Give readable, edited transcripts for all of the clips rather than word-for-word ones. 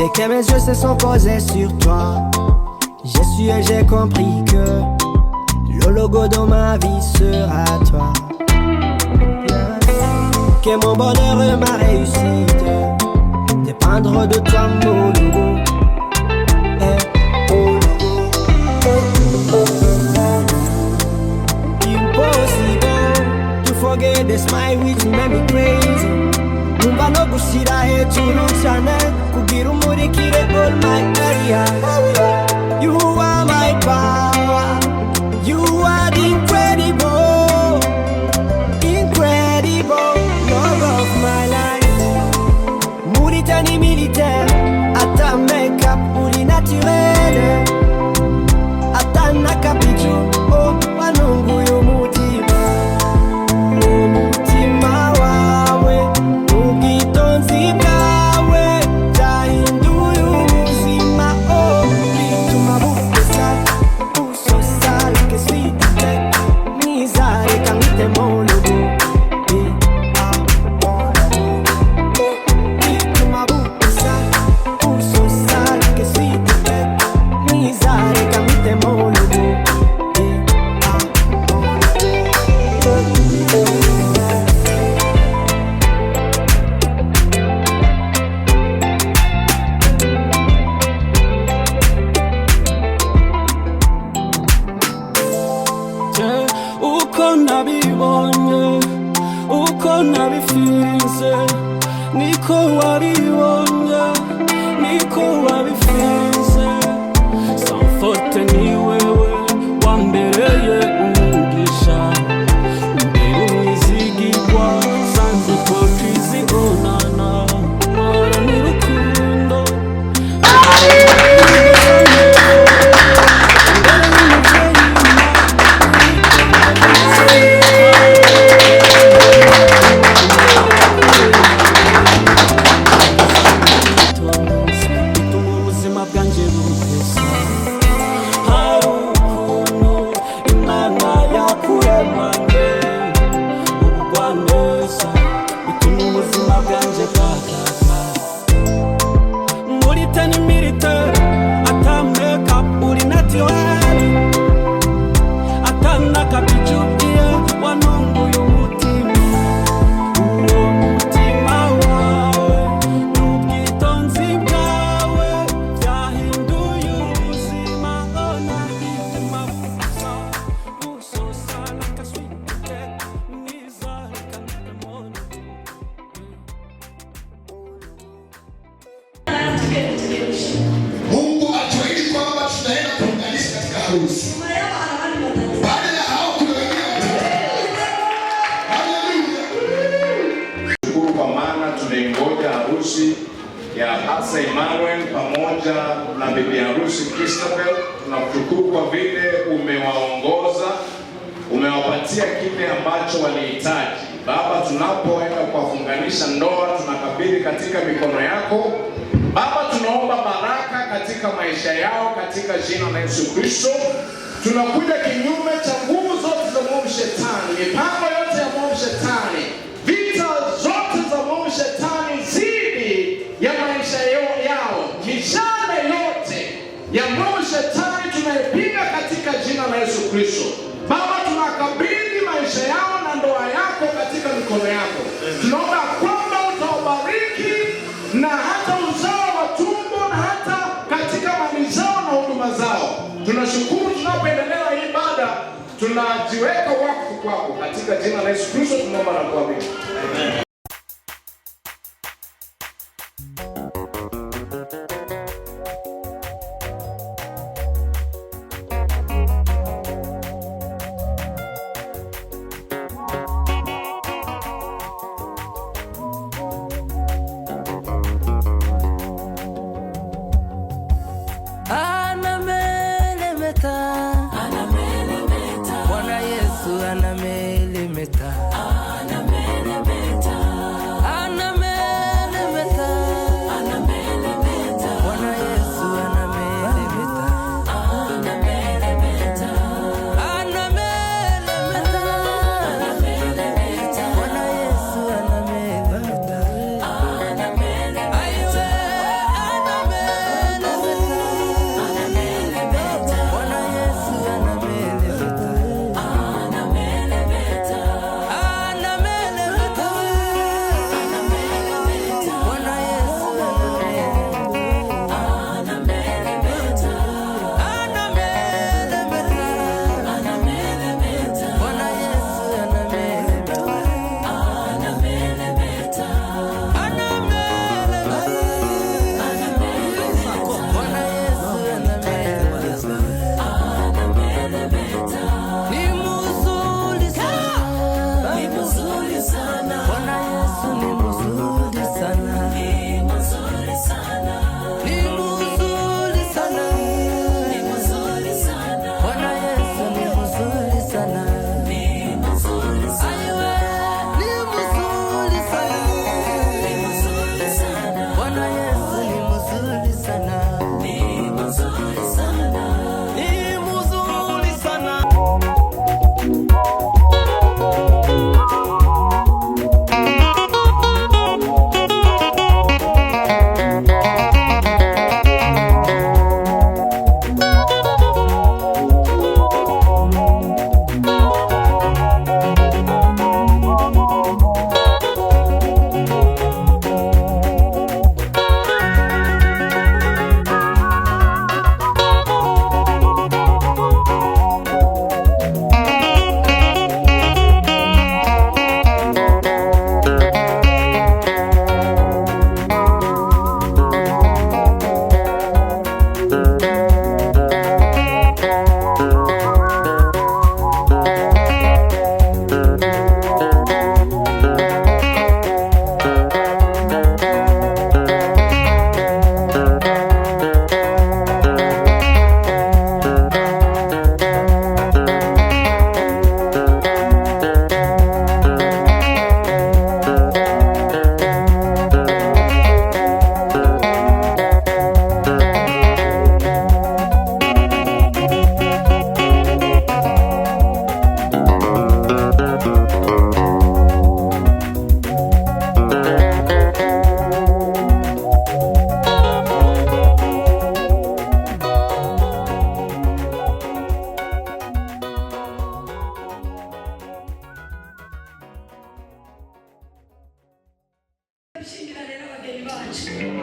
Dès que mes yeux se sont posés sur toi, j'ai su et j'ai compris que le logo de ma vie sera toi. Que mon bonheur et ma réussite dépendront de toi, mon logo. Impossible to forget the smile which made me crazy. Numva no gushira hejuru cyane kugira umurikire all my area. You are my power, you are the incredible, incredible love of my life. Muritani militaire, ata make-up uri naturel, ata nakapichu, oh wanungu y'umutima, umutima wawe, ubwitonzi bwawe, byahinduye ubuzima, oh bituma busa, busosa like a sweet cake, nizare kamite mu logo. Uko nabibonye, uko nabifize, niko wabibonye, niko wabifize. Sans faute ni wewe wambereye umugisha, mbere umwizigirwa sans hypocrisie, onana mara n'urukundo. Mungu atuahidi kwamba tunaenda kuunganisha katika harusi. Baada ya hao kuna wengine haleluya. Shukuru kwa maana tunaingoja harusi ya Asa Emmanuel pamoja na bibi harusi Christabel. Tunakushukuru kwa vile umewaongoza, umewapatia kile ambacho walihitaji. Baba, tunapoenda kuwafunganisha ndoa, tunakabidhi katika mikono yako. Baba, tunaomba baraka katika maisha yao katika jina la Yesu Kristo. Tunakuja kinyume cha nguvu zote za mwovu shetani, mipango yote ya mwovu shetani, vita zote za mwovu shetani zidi ya maisha yao, mishale yote ya mwovu shetani tunaipiga katika jina la Yesu Kristo. Baba, tunakabidhi maisha yao na ndoa yako katika mikono yako. Tunaomba kwamba utawabariki na hata uzao wa tumbo na hata katika mali zao na huduma zao. Tunashukuru tunapoendelea hii ibada, tunajiweka wakfu kwako katika jina la Yesu Kristo tunaomba na kuamini. Amen. Bwana Yesu anamelemeta.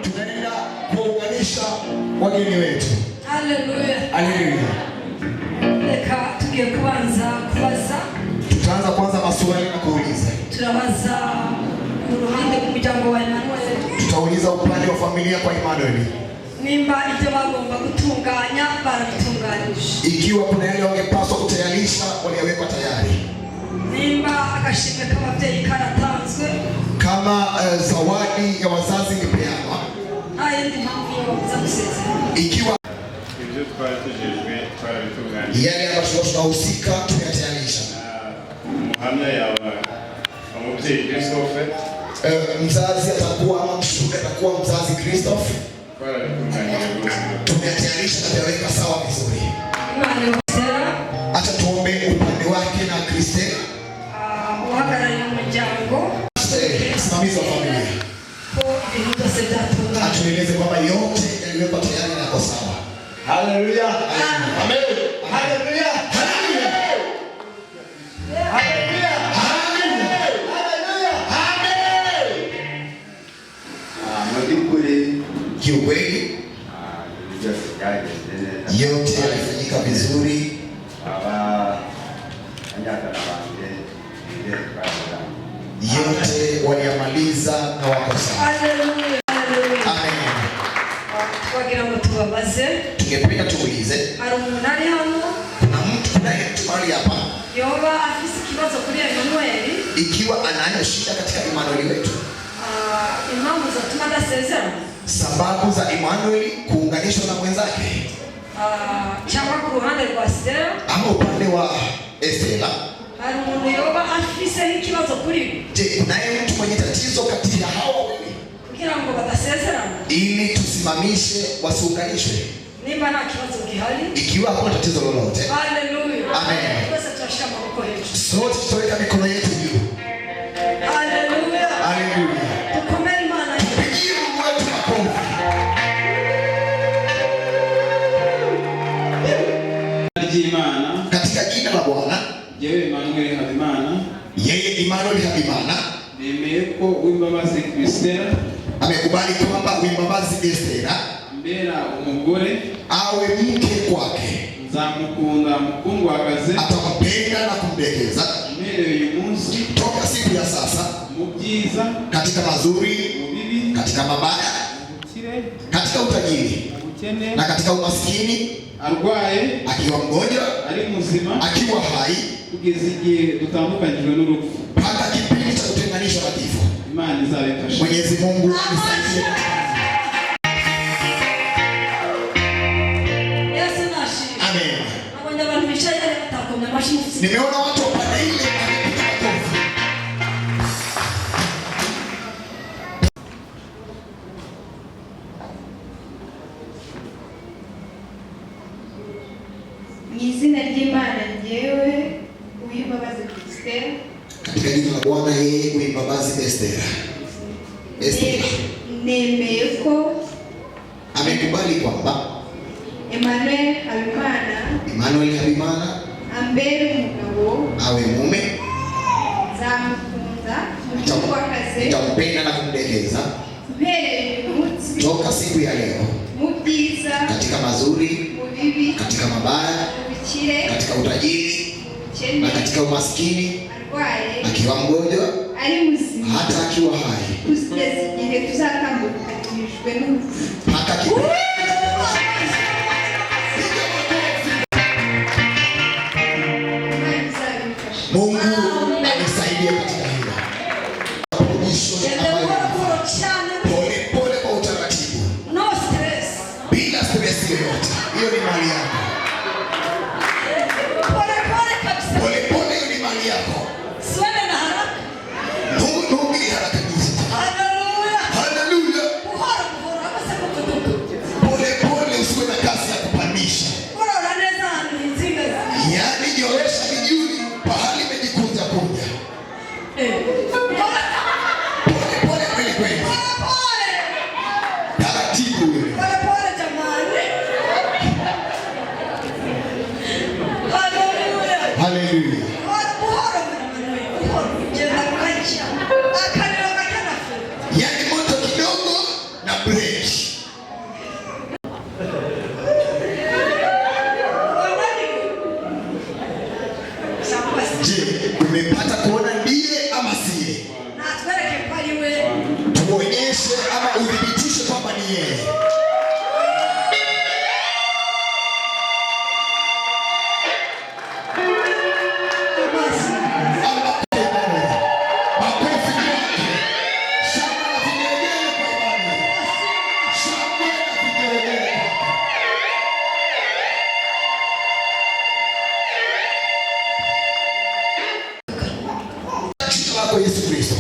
Tunaenda kuunganisha wageni wetu. Haleluya. Haleluya. Tutaanza kwanza maswali na kuuliza. Tutauliza upande wa familia kwa Emmanuel. Ikiwa kuna yale wangepaswa kutayarisha, waliwekwa tayari. Kama zawadi ya wazazi imepeanwa. Ikiwa yale ambayo tunahusika tumeyatayarisha. Mzazi atakuwa ama mshuhuda atakuwa mzazi Christophe. Tumeyatayarisha na kuyaweka sawa vizuri. Acha tuombe upande wake na Christine. Msimamizi wa familia. Atueleze kwamba yote yaliwekwa tayari na yako sawa. Haleluya. Amen. Haleluya. Haleluya. Haleluya. Haleluya. Amen. Kiukweli yote yalifanyika vizuri. Yote waliamaliza na wako sawa. Haleluya. Amen. Tungependa tuulize. Kuna mtu mahali hapa ikiwa anayo shida katika Emmanuel wetu. Sababu za Emmanuel kuunganishwa na mwenzake. Ama upande wa Estela. Je, kunaye mtu mwenye tatizo kati ya hao wawili? Ili tusimamishe wasiunganishwe. Ikiwa hakuna tatizo lolote. Amen. Sote tutaweka mikono yetu juu. Haleluya. Haleluya. Tukomeni maana tupigie Mungu wetu makofi. Katika jina la Bwana. Yeye Emmanuel Habimana. Yeye Emmanuel Habimana. Nemeko w'imbabazi Christelle. Amekubali kwamba w'imbabazi Esther mbera umugore awe mke kwake. Nzamukunda mukundwakaze. Atampenda na kumdekeza. Mbere uyu munsi toka siku ya sasa. Mubyiza katika mazuri, mubibi katika mabaya, mubukire, katika utajiri, mubukene na katika umaskini. Arwaye akiwa mgonjwa, ari muzima, akiwa hai, kugeza igihe dutandukanyijwe n'urupfu, mpaka kipindi cha kutenganishwa na kifo. Imana izabifasha. Mwenyezi Mungu anisaidie. Amen. Nimeona watu wapande ile wanapiga makofi. Mwizina ry'Imana njewe Uwimbabazi Christelle. Katika jina la Bwana yeye Uwimbabazi Esther. Nemeye ko amekubali kwamba Emmanuel Habimana ambere umugabo awe mume, nzamukunda mukundwakaze, nitampenda na kumdekeza toka siku ya leo, mubyiza, katika mazuri, mubibi, katika mabaya, mubikire, katika utajiri na katika umaskini, arwaye, akiwa mgonjwa, ari muzima, hata akiwa hai, kugeza igihe tuzatambukanijwe n'urupfu, mpaka kifo. Mungu anisaidie katika hilo. Pole pole kwa utaratibu. No stress. Bila stress yoyote. Hiyo ni mali yako. Pole pole kabisa. Pole pole, hiyo ni mali yako. Siwende na haraka. Mungu ni haraka kabisa. Haleluya. Haleluya. Buhoro buhoro hasa kututuka. Pole pole, usiwe na kasi ya kupandisha. Bora unaweza nizinga. Yaani nyoresha mijuni pahali imejikunja kunja. Pole pole kweli kweli. Pole. Taratibu wewe. Pole pole jamani. Haleluya. Haleluya. Buhoro buhoro. Jenda kaisha. Akanilo kajana. Yaani Kristo.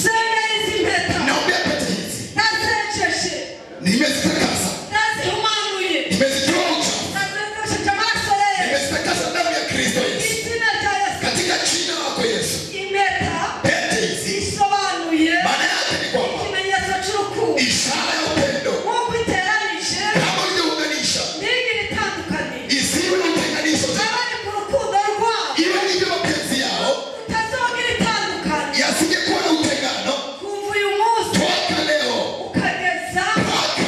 Senga hizi impeta. Naombea pete hizi. Nazecheshe. Nimezitakasa. Nazihumanuye. Nimezitoa uchafu. Nazecheshe amaraso Yesu. Nimezitakasa damu ya Kristo Yesu. Izina rya Yesu. Katika jina lako Yesu. Impeta. Pete hizi. Isobanuye. Maana yake ni kwamba ikimenyetso cy'urukundo. ishara ya upendo. Nk'uko iteranije. Kama ulivyounganisha. Ntigire itandukanye. Isiwe na utenganisho. Abari ku rukundo rwabo. Iwe ndivyo mapenzi yao. Utazogira itandukanye. Yasingekuwa na utengano. Kuva uyu munsi. Toka leo. Ukageza. Mpaka.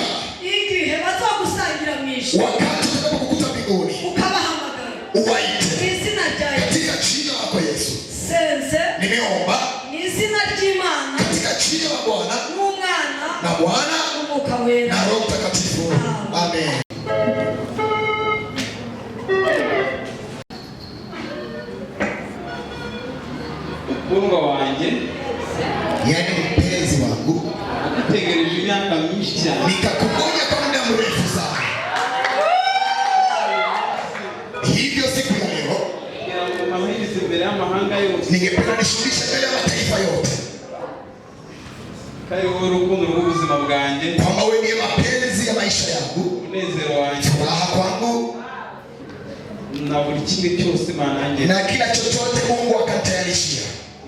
Igihe bazogusangira mu ijuru. Wakati utakapokukuta mbinguni. Ukabahamagara. Uwaite. Izina rya Yesu. Katika jina lako Yesu. Senze. Nimeomba. Izina ry'Imana. Katika jina la Bwana. N'Umwana. Na Bwana. N'Umwuka Wera. Na Roho Mtakatifu. Amen. Mukundwa wanjye, yani mpenzi wangu, nategereje imyaka myinshi cyane. Nikakungoja kwa muda mrefu sana. Hivyo siku ya leo Amahirizo imbere y'amahanga yose. ningependa nishughulishe mbele ya mataifa yote Kari wowe urukundo rw'ubuzima bwanjye, kwamba wewe ndiye mapenzi ya maisha yangu, umunezero wanjye, furaha kwangu, na buri kimwe cyose manange. na kila chochote Mungu akanitayarishia.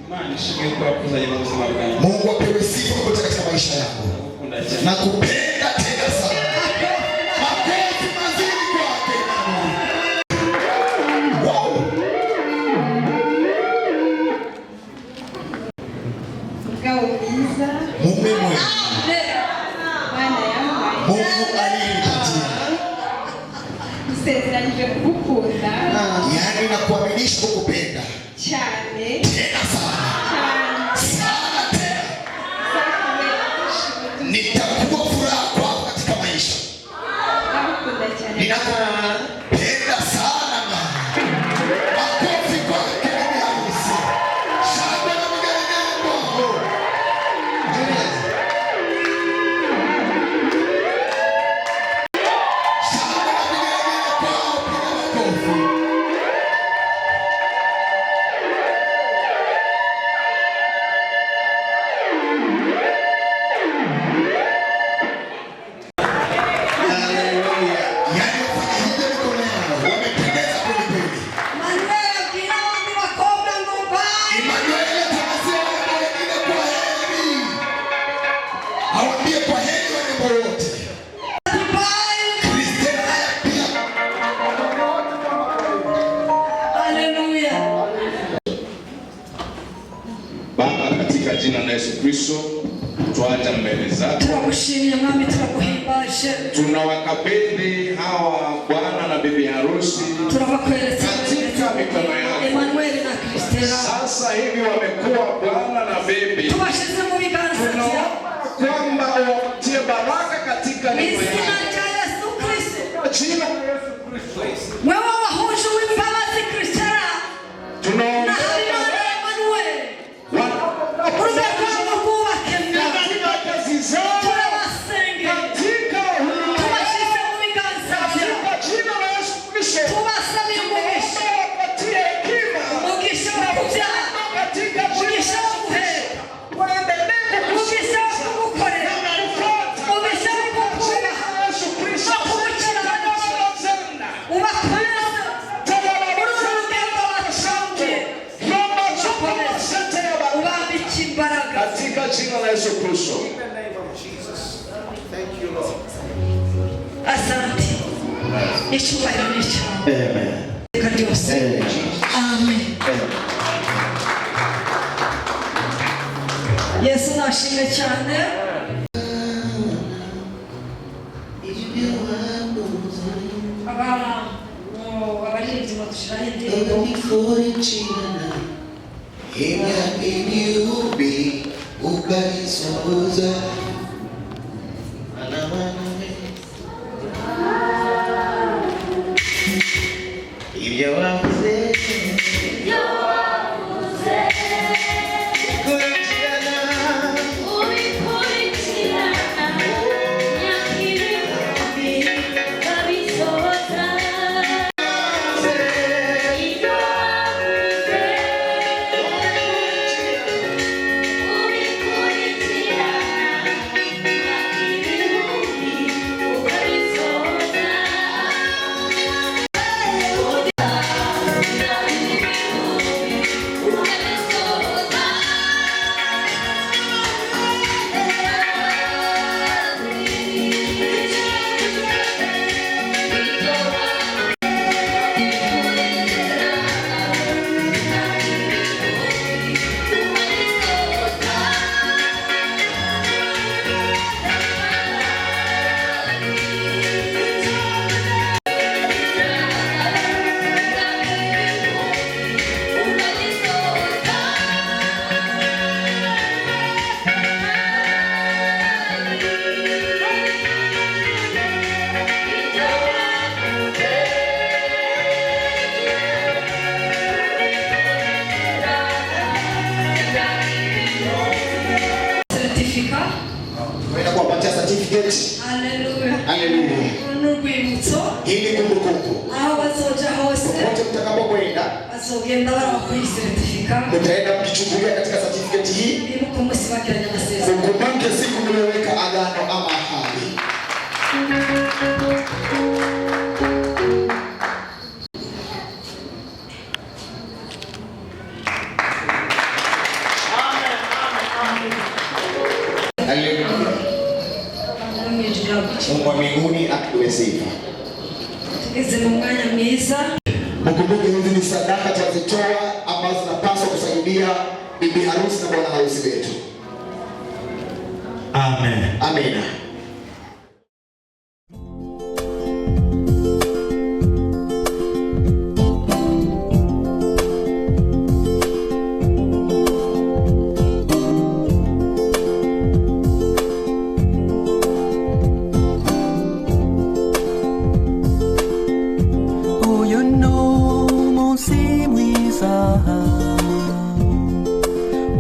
Imana ishimwe ko yakuzanye mu buzima bwanjye. Mungu apewe sifa kutoka katika maisha yangu. Nakukunda cyane. Nakupenda tena sana. Makofi mazuri kwake. Wow. Mugabo mwiza. Mume mwema. Bana yampaye. Mungu alinipatia. Usezeranije kugukunda. Yaani nakuaminisha kukupenda. Cyane. Tena sana. Sana tena. Nitakuwa furaha kwako katika maisha. Nakukunda cyane. Ninakupenda sana mama. Makofi kwake bibi harusi. Shangwe na vigelegele kwako. Juliet. Shangwe na vigelegele kwao, piga makofi. Haleluya. Yaani wafanya hivyo mikono yao wamependeza kweli kweli. Manuel abwira abandi bakobwa ngo bye. Emmanuel atawazia wale wengine kwa heri. Awambie kwa heri warembo wote. Bye. Christine haya pia. Haleluya. Baba, katika jina la Yesu Kristo twaja mbele zako, Turagushimye mwami, turaguhimbaje. tunawakabidhi hawa bwana na bibi harusi Turabakweretse katika mikono yako. Emmanuel na Christela. Sasa hivi wamekuwa bwana na bibi, Tubashize mu biganza byawe. kwamba watie baraka katika Mu nyumba izina yako. rya Yesu Kristo. Kwa jina la Yesu Kristo Wewe wahuje uw'imbabazi Christela na tunaomba Habimana Emmanuel. wanapokuwa Urugendo rwo kubaka imyaka. katika kazi zao, Turabasengera. katika huduma, Tubashize mu biganza byawe. katika jina la Yesu Kristo Tubasabire umugisha. wapatie hekima Umugisha wo kubyara. katika Umugisha wo guheka. Umugisha wo kugukorera. Umugisha wo kukubaha. No kumukiranukira. Ubakomeze. Muri uru rugendo batangiye. Ubambike imbaraga. katika jina la Yesu Kristo. Asante. Icyubahiro ni cyawe. Iteka ryose. Amen. Yesu nashimwe cyane. Abaririmbyi badushiraho indirimbo. Imyaka igihumbi ukayisohoza. Ibyo wavuze certificate. Hallelujah. Hallelujah. N'urwibutso. Hili kumbukumbu. Aho bazoja hose. Popote mtakapokwenda. Bazogenda barabakuye certificate. Mtaenda mkichungulia katika certificate hii. Ibuka umunsi bagiranye amasezerano. Mkumbuke siku mlioweka agano ama ahadi. Mungu wa mbinguni akupe sifa. Tugeze mu mwanya mwiza. Mkumbuke hizi ni sadaka tunazitoa ambazo zinapaswa kusaidia bibi harusi na bwana harusi wetu. Amen. Amina.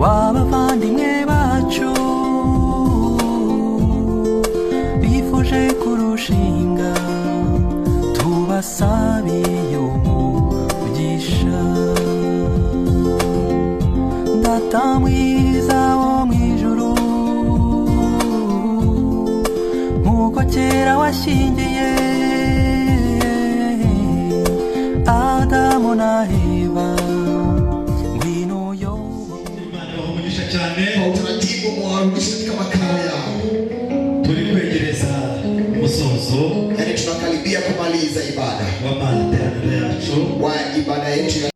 w'abavandimwe bacu bifuje kurushinga tubasabiye umugisha. Data mwiza wo mw'ijuru, nk'uko kera washyingiye Adamu na Eva, ngwino yo cyane utaratibu mwarudisha katika makao yao. Turi kwegereza umusozo, yani tunakaribia kumaliza ibada wa ibada yetu ya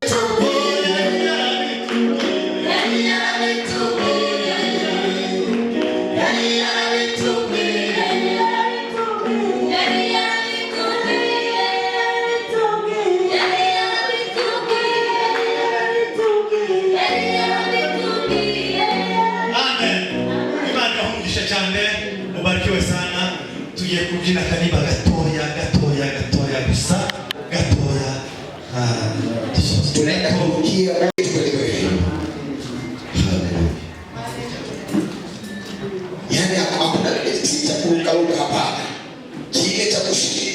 kubyina kaniba gatoya gusa gatoya. Tunaenda kurukia yani hakuna kitu cha kuruka hapa, kile cha kushikilia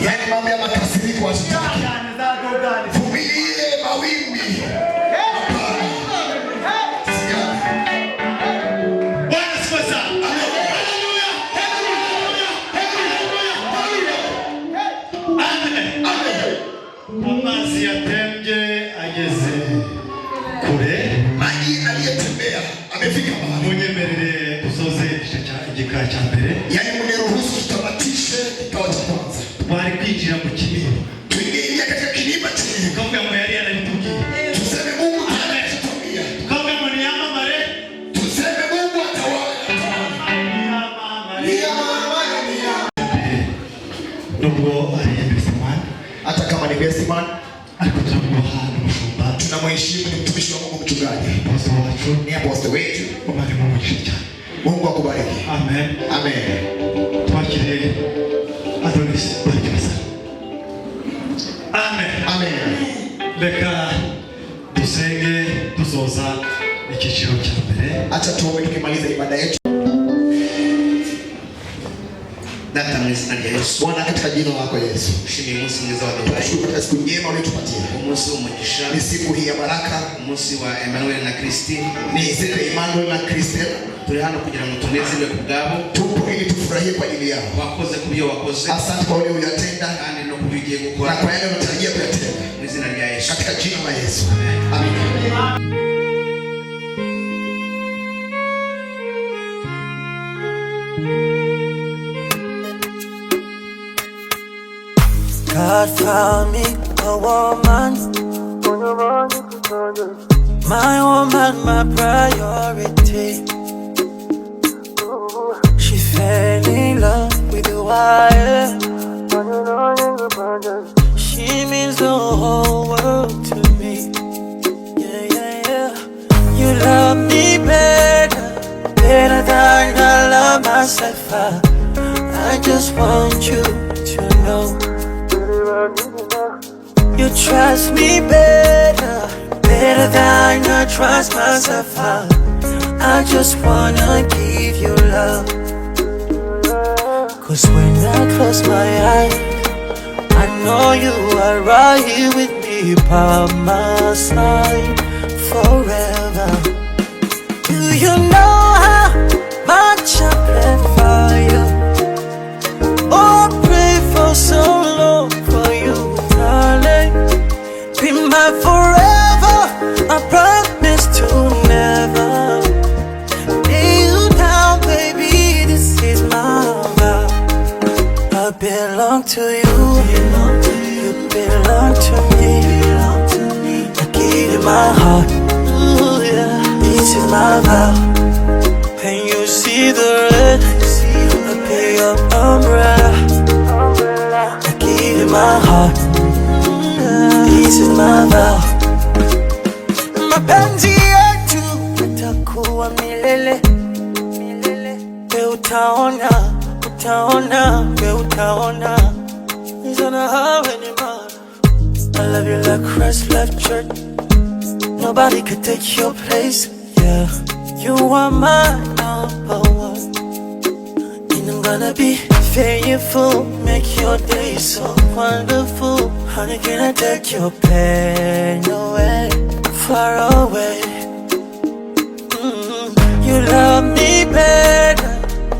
Yani mambo ya makasiriko wasitaki. Vumilie mawimbi. Bwana sifa sana. Haleluya. Amen. Amazi yatembe ageze kure. Maji aliyetembea amefika mahali. Munyemerere dusoze igikaya cya mbere. Yani mniruhusu tutamatishe kikao cha kwanza. Twari kwinjira mu kinini. Tuingia katika kilima chenye. Tukavuga ngo yari yanabitugiye. Tuseme Mungu anatutumia. Tukavuga ngo ni yamamare. Tuseme Mungu atawala. Nubwo ari Bestman. Hata kama ni Bestman, ariko turamuha n'umushumba. tunamheshimu ni mtumishi wa Mungu mchungaji. Apostle wacu. Ni apostle wetu. Umari mu mugisha cyane. Mungu akubariki. Amen. Amen. Twakire Adonis Barikasa. Amen. Amen. Leka dusenge tuzoza icyiciro cya mbere. Acha tuombe tukimaliza ibada yetu. Data mu izina rya Yesu. Bwana katika jina lako Yesu. Ushimire umunsi mwiza wa Dubai. Tunashukuru kwa siku njema uliyotupatia. Umunsi w'umugisha. Ni siku hii ya baraka. Umunsi wa Emmanuel na Christine. Ni siku ya Emmanuel na Christine. Turi hano kugira ngo tunezerwe ku bwabo. Tupo ili tufurahie kwa ajili yao. Wakoze kubyo wakoze. Asante kwa wale uliyotenda. Kandi no kubigiye gukora. Na kwa yale unatarajia kuyatenda. Mu izina rya Yesu. Katika jina la Yesu. Amen. God found me a woman, my woman, my priority. She fell in love with the wire. She means the whole world to me. Yeah, yeah, yeah. You love me better than I love myself. I just want you to know. You trust me better than I trust myself. I just wanna give you love. Cause when I close my eyes, I know you are right here with me by my side forever. Do you know how much I pray for you? Oh, pray for so long for you, darling. Be my forever, I promise to never lay you down, baby, this is my vow. I belong to you, you belong to me. I give you my heart, ooh, yeah, this is my vow. Can you see the red? I be your umbrella. I give you my heart, this is my vow. Mapenzi yetu itakuwa milele. We utaona, we utaona. Nizona hawe ni mana. I love you like Christ left church. Nobody could take your place, yeah. You are my number one, and I'm gonna be faithful, make your day so wonderful. Honey, can I take your pain away, far away? You love me better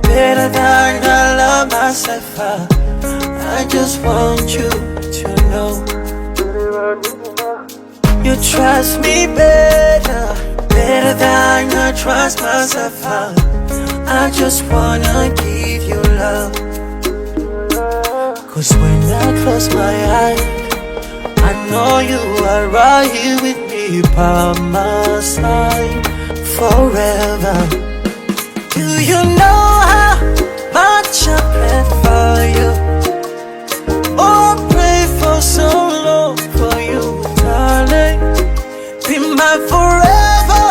than I love myself. I just want you to know. You trust me better than I trust myself. I just wanna give you love. Cause when I close my eyes, I know you are right here with me by my side forever. Do you know how much I pray for you? Oh, pray for so long for you, darling. Be my forever,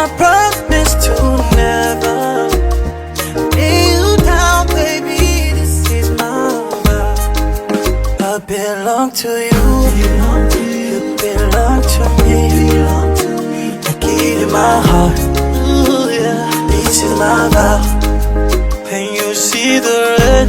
I promise to never lay you down, baby, this is my vow. I belong to you, you belong to me. I give you my heart, ooh, yeah, this is my vow. Can you see the red?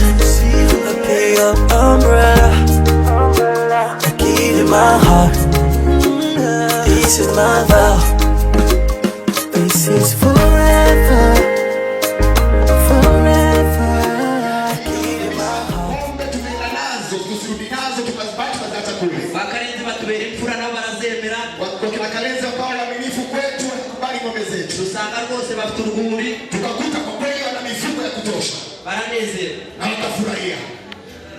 dusanga rwose bafite urwuri, tukakuta kwa kweli wana mifugo ya kutosha, baranezerwa na wakafurahia.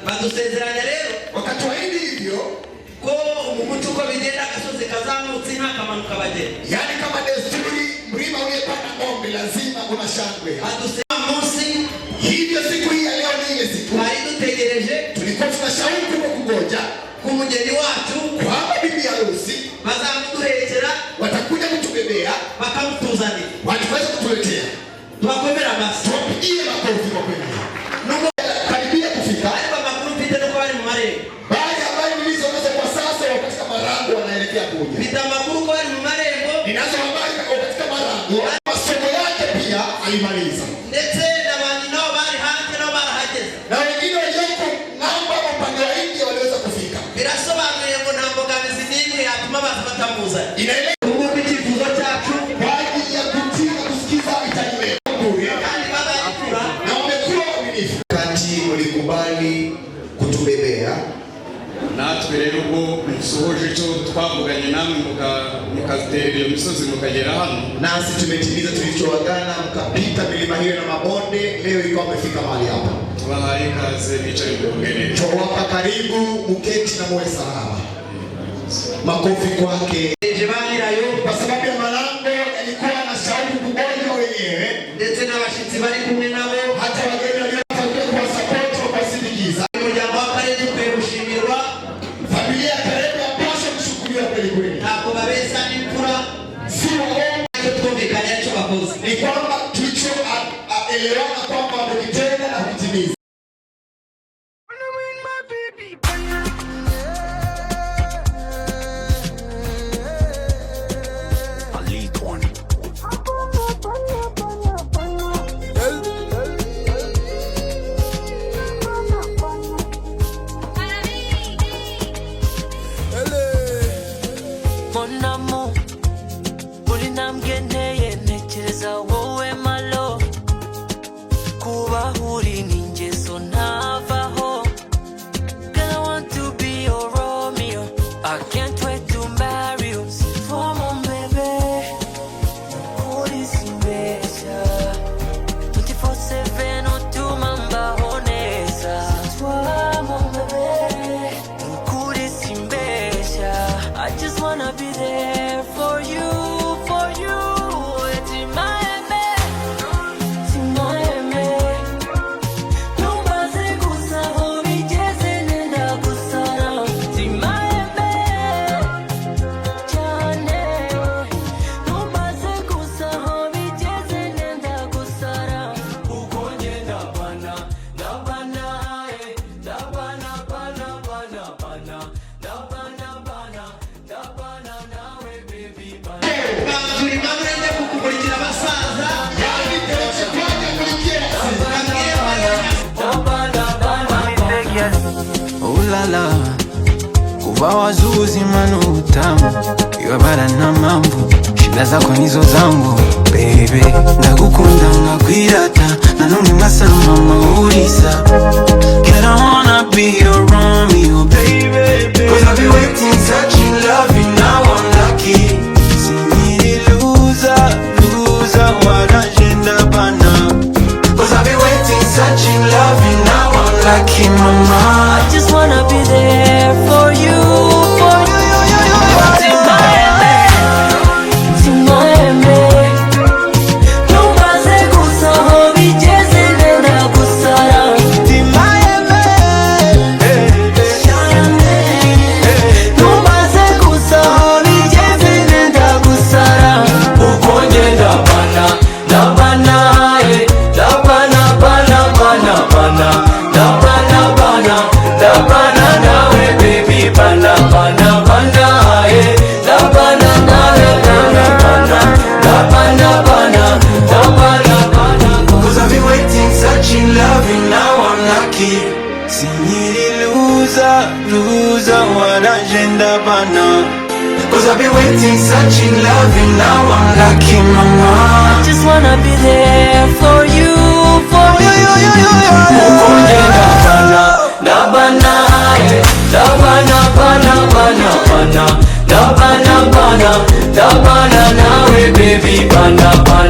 badusezeranya rero Wakatuahidi hivyo ko umuco uko bigenda agasozi kazamutse ntakamanuka bagera, yani kama desturi mlima uliyepanda ng'ombe lazima kuna shangwe. badusema munsi Hivyo siku hii ya leo ni ile siku twari dutegereje, tulikuwa tunashauku kwa kungoja ku mugeni wacu kwamba bibi harusi bazamuduhekera, watakuja kutubebea, bakamutuzanira, wataweza kutuletea. tubakomera amasi. Tuwapigie makofi kwa kweli. Nubwo Karibia kufika, ariko amakuru mfite nuko bari mu marembo, baadhi ya habari nilizonazo kwa sasa wako katika marango wanaelekea kuja. mfite amakuru ko bari mu marembo, Ninazo habari wako katika marango, masomo yake pia alimaliza, ndetse n'abandi nabo bari hanze nabo barahageze. na wengine walioko ng'ambo ama upande wa India waliweza kufika. Birasobanuye ngo nta mbogamizi n'imwe yatuma baza batamuzana. Inaeleza Nguko icyifuzo cyacu kwa ajili ya kutii na kusikiza hitaji letu, kandi bazayikura na wamekuwa waaminifu. Kati ulikubali kutubebea, natwe rero ubwo musohoje icyo twavuganye namwe mukazitera iyo misozi mukagera hano, nasi tumetimiza tulichoagana, mkapita milima hiyo na mabonde, leo ikawa umefika mahali hapa. tubahaye ikaze bicaye mbere. Twawapa karibu, muketi na muwe salama. Makofi kwake. banirayo Kwa sababu ya malango yalikuwa na shauku kugonja wenyewe, ndetse n'abashyitsi bari kumwe nabo, hata wageni waliotakiwa kuwasapoti wa kuwasindikiza. umuryango w'akarere ukwiye gushimirwa, Familia ya Karebe yapaswa kushukuriwa kweli kweli. ntabwo babesa n'imfura, Si waongo, icyo twumvikanye aricyo bakoze. ni kwamba tulichoelewana kwamba wamekitenda na kutimiza. Mon amour, uri namgeneye ntekereza wowe malo, kuba uri n'ingeso ntavaho. Girl, I want to be your Romeo, I can't wait to marry you. For mon bébé, uri simbesha 24/7 utuma mbaho neza. Toi mon bébé, uri simbesha, I just wanna be there for you, for you. Timaeme, timaeme, numbaze gusa ho bigeze nenda gusara. Timaeme, cyane, numbaze gusa ho bigeze nenda gusara. Uko ngenda bana, ndabana, ndabana, bana, bana, bana, ndabana, bana, ndabana nawe baby bana. Buri mpamvu njya kukumurikira abasaza, Yani keretse kwaje kulikia. Ulala, kuva wazuzi manu utamu, kiwabara na mambo, shida zako nizo zangu baby. Ndagukunda ngakwirata, nanone ngasama maurisa. Girl, I wanna be your Romeo baby, 'cause I've been waiting, searching, loving, now I'm lucky. Singiri loser, loser, wanajenda bana. 'Cause I've been waiting, searching, loving, now I'm lucky mama. I just wanna be there for you, for you. Timaeme, timaeme, numbaze gusa ho bigeze nenda gusara. Timaeme, numbaze gusa ho bigeze nenda gusara. Uko ngenda bana, ndabana, ndabana, bana, bana, bana, ndabana, bana, ndabana nawe baby bana, bana, bana, ndabana nawe bana, bana, ndabana, bana, ndabana, bana. 'Cause I've been waiting, searching, loving, now I'm lucky. Singiri loser, loser, wanajenda bana. 'Cause I've been waiting, searching, loving, now I'm lucky mama. I just wanna be there for you, for you. Uko ngenda bana, ndabana, ndabana, bana, bana, bana, ndabana, bana, ndabana nawe baby bana, bana.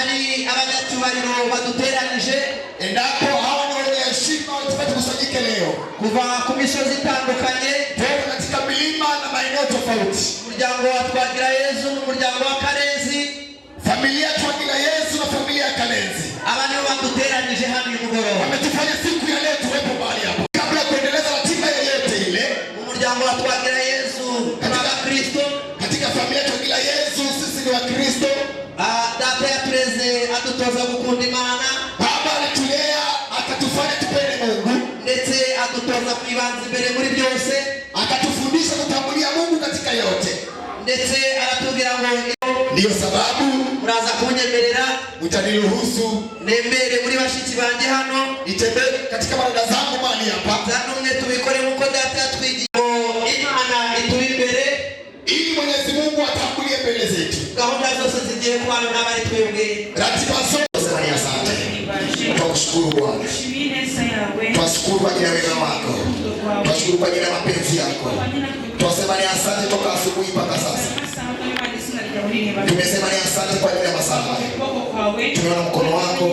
hari abanyacyubahiro baduteranije endapo hawa ni wenye heshima tumekusanyika leo kuva ku misozi itandukanye toka katika milima na maeneo tofauti. Umuryango wa Twagirayezu n'umuryango wa Karenzi, familia Twagirayezu na familia ya Karenzi, aba nibo baduteranije hano uyu mugoroba. Wametufanya siku ya leo tuwepo mahali hapa. Kabla ya kuendeleza ratiba yoyote ile, umuryango wa Twagirayezu na Kristo, katika familia Twagirayezu sisi ni wa Kristo. Data yatureze adutoza gukunda Imana, baba alitulea akatufanya tupende Mungu, ndetse adutoza kwibanza imbere muri byose, akatufundisha kutambulia Mungu katika yote, ndetse aratubwira ngo ndiyo sababu muraza kunyemerera mutaniruhusu nembere muri bashiki banje hano nitembee katika barada zangu mahali hapa, zanumwe tubikore nkuko data yatwigiye Imana ituri imbere ili Mwenyezi Mungu atambulie mbele zetu. Gahunda zose zigiye kubana n'abari twebwe, ratiba zote za asante. Tunashukuru Bwana, tunashukuru kwa ajili ya wema wako, tunashukuru kwa ajili ya mapenzi yako. Tunasema ni asante toka asubuhi mpaka sasa. Tumesema ni asante kwa ajili ya masaa haya. Tumeona mkono wako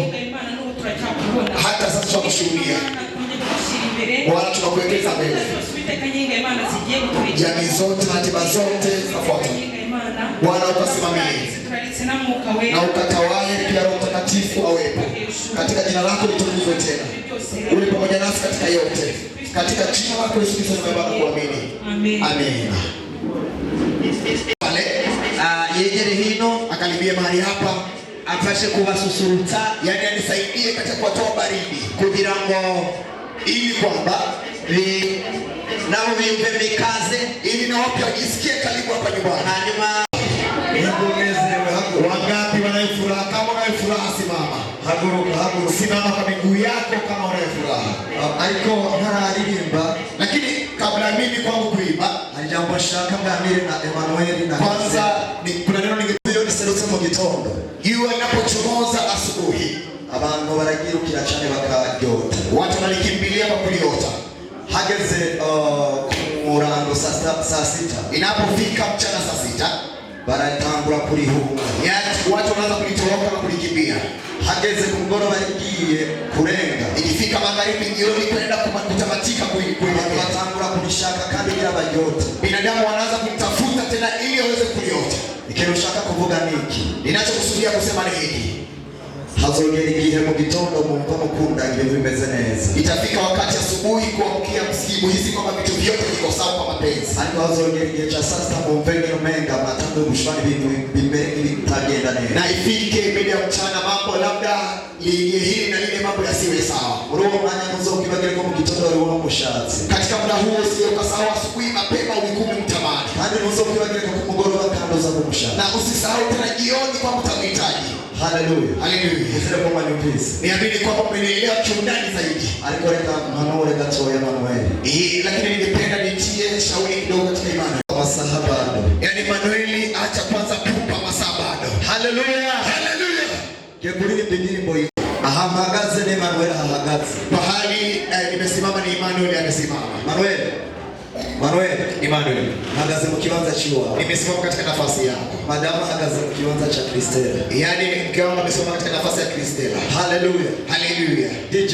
hata sasa tunakushuhudia. Bwana, tunakuelekeza mbele. Jamii zote, ratiba zote zinafuata. Bwana, ukasimamie na ukatawale, pia Roho Mtakatifu awepo. Katika jina lako litukuzwe tena. Uwe pamoja nasi katika yote. Katika jina lako Yesu Kristo tumeomba na kuamini. Amen. Yegere hino akaribie mahali hapa, afashe kubasusurutsa, yani anisaidie katika kuwatoa baridi, kugira ngo ili kwamba nabo bimve mikaze, ili nao pia wajisikie karibu hapa nyumbani. Hanyuma wangapi wanayefuraha? Kama unayefuraha simama, haguruka, simama kwa miguu yako kama unayefuraha. Aiko ntararirimba, lakini kabla mimi kwangu kuimba alijambo shaka ngamire na Emmanuel na kwanza ni kuna neno ningepiga niserutse mu gitondo. Jua inapochomoza asubuhi, abantu baragirukira cyane bakaryota, watu wanalikimbilia kwa kuliota. Hageze murango saa sita, inapofika mchana saa sita baratangura kurihunga, yani watu wanaanza kulitoroka na kulikimbia. Hageze kumugoroba igiye kurenga, ikifika magharibi jioni kwenda kutamatika kwenye batangura kulishaka kandi bila baryota. Binadamu wanaanza kumtafuta tena ili aweze kuliota. Ikirushaka kuvuga niki, ninachokusudia kusema ni hiki: hazongera igihe mu gitondo mumva mukunda ibintu bimeze neza. Itafika wakati asubuhi kuamkia msikibu hizi kwamba vitu vyote viko sawa kwa mapenzi. Ariko hazongera igihe cha sasa mumve umenga matango gushwana ibintu bimbere bitagenda neza. Na ifike mbele ya mchana mambo labda hili na lile mambo yasiwe sawa. Uruho mwanya muzokibagire ko mu gitondo ari uwo mushatse. Katika muda huo sio ukasahau asubuhi mapema ulikuwa mtamani. Kandi muzokibagire ko kumugoroba kandoza mu mushatse. Na usisahau tena jioni kwa mtamhitaji. Hallelujah. Hallelujah. Isere kwa manyumvisi. Niamini kwamba mmenielewa kiundani zaidi. Aliko reka manore gatoya Emmanuel. Lakini ningependa nitie shauri kidogo katika imani. Masaha bado. Yani Emmanuel, acha kwanza pupa masaa bado. Hallelujah. Hallelujah. Keburi ndirimbo hii. Ahahagaze ni Emmanuel ahagaze. Mahali nimesimama ni Emmanuel amesimama. Emmanuel hagaze mu kibanza chiwa. Nimesimama katika nafasi yako. Madama hagaze mu kibanza cha Kristela. Yani mke wangu amesimama katika nafasi ya Kristela. Hallelujah. Hallelujah. DJ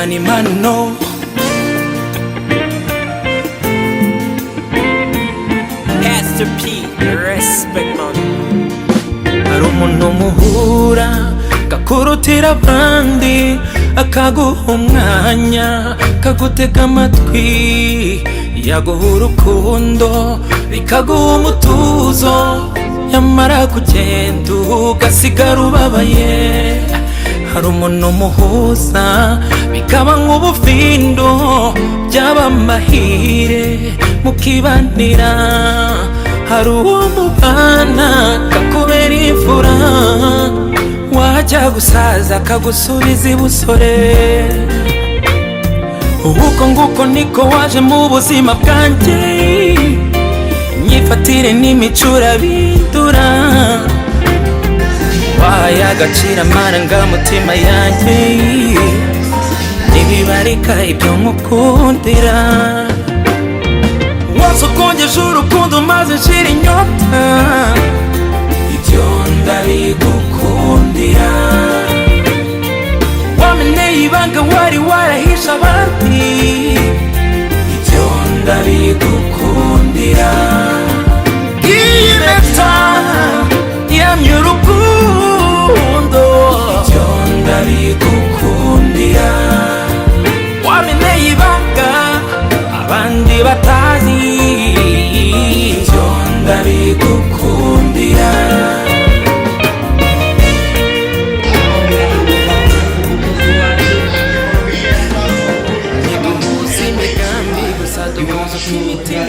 Mani Mano. Pastor P, respect man. Hari umuntu muhura kakurutira abandi, akaguha umwanya, kagutega amatwi, yaguha urukundo bikaguha umutuzo, yamara kugenda ugasigara ubabaye. Hari umuntu muhuza bikaba nk'ubufindo, byaba amahire mukibanira. Hari uwo mubana kakubera imfura, wajya gusaza kagusubiza ibusore. Uko nguko niko waje mu buzima bwanjye, imyifatire n'imicura bindura. Wahaye agaciro amarangamutima yanjye, ntibibarika ibyo nkukundira. Wasokongeje urukundo maze nshira inyota, ibyo ndabigukundira. Wameneye ibanga wari warahisha abandi, ibyo ndabigukundira. Iyi mpeta yamye urukundo, ibyo ndabigukundira. Wameneye ibanga abandi batazi, ibyo ndabigukundira. Ntiduhuza imigambi gusa duhuza imitima.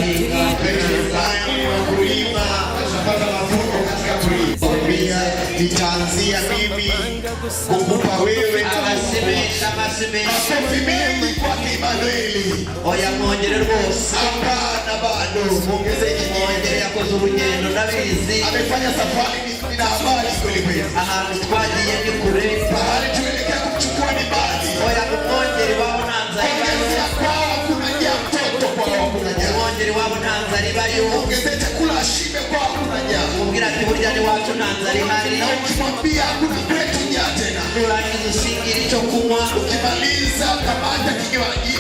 Nitaanzia mimi kukupa wewe makofi mengi kwa Emmanuel. Oya mwongere rwose. Hapana bado, muongezeke. Mwongere yakoze urugendo ndabizi. Amefanya safari na habari kweli kweli. Ahantu twagiye ni kure. Bahari tuelekea kumchukua ni mbali. Oya mwongere wabo ntanza ongezea kwao kuna njia mtoto kwao kuna njia. Mwongere wabo ntanza ribayo. Ongezea chakula ashibe kwao kuna njia. Mubwira ati burya ni wacu ntanza rihari. Na ukimwambia kuna kwetu njia tena. Nurangiza usingira icyo kunywa. Ukimaliza kamata kinywaji.